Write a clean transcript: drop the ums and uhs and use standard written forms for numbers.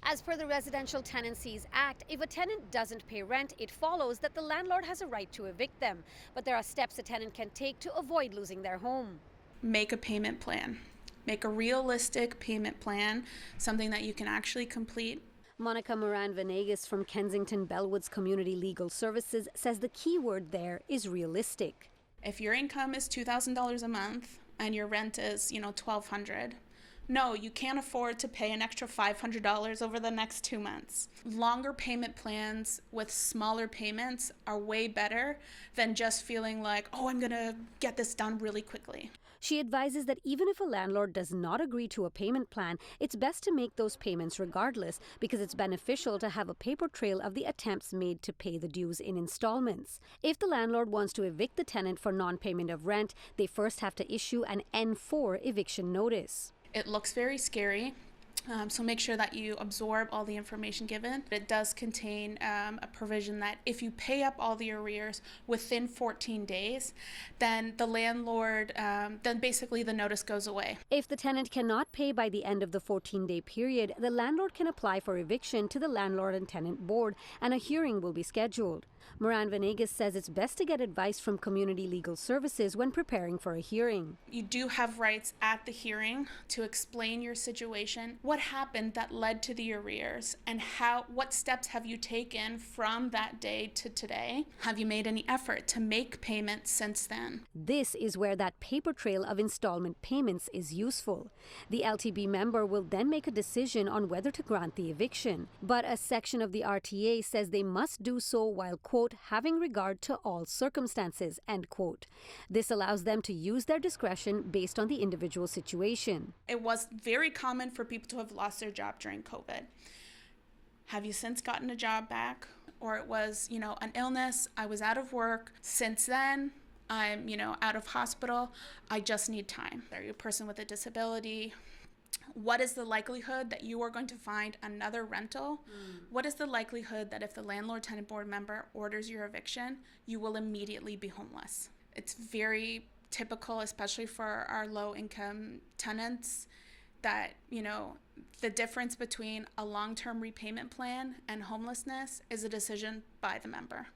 As per the Residential Tenancies Act, if a tenant doesn't pay rent, it follows that the landlord has a right to evict them. But there are steps a tenant can take to avoid losing their home. Make a payment plan. Make a realistic payment plan, something that you can actually complete. Monica Moran-Venegas from Kensington Bellwoods Community Legal Services says the key word there is realistic. If your income is $2,000 a month and your rent is, $1,200, no, you can't afford to pay an extra $500 over the next 2 months. Longer payment plans with smaller payments are way better than just feeling like, oh, I'm going to get this done really quickly. She advises that even if a landlord does not agree to a payment plan, it's best to make those payments regardless because it's beneficial to have a paper trail of the attempts made to pay the dues in installments. If the landlord wants to evict the tenant for non-payment of rent, they first have to issue an N4 eviction notice. It looks very scary, so make sure that you absorb all the information given. It does contain a provision that if you pay up all the arrears within 14 days, then the landlord, then basically the notice goes away. If the tenant cannot pay by the end of the 14-day period, the landlord can apply for eviction to the Landlord and Tenant Board, and a hearing will be scheduled. Moran-Venegas says it's best to get advice from Community Legal Services when preparing for a hearing. You do have rights at the hearing to explain your situation, what happened that led to the arrears, and what steps have you taken from that day to today? Have you made any effort to make payments since then? This is where that paper trail of installment payments is useful. The LTB member will then make a decision on whether to grant the eviction. But a section of the RTA says they must do so while, quote, having regard to all circumstances, end quote. This allows them to use their discretion based on the individual situation. It was very common for people to have lost their job during COVID. Have you since gotten a job back? Or it was, an illness, I was out of work. Since then, I'm, out of hospital. I just need time. Are you a person with a disability? What is the likelihood that you are going to find another rental? What is the likelihood that if the landlord-tenant board member orders your eviction, you will immediately be homeless? It's very typical, especially for our low-income tenants, that, the difference between a long-term repayment plan and homelessness is a decision by the member.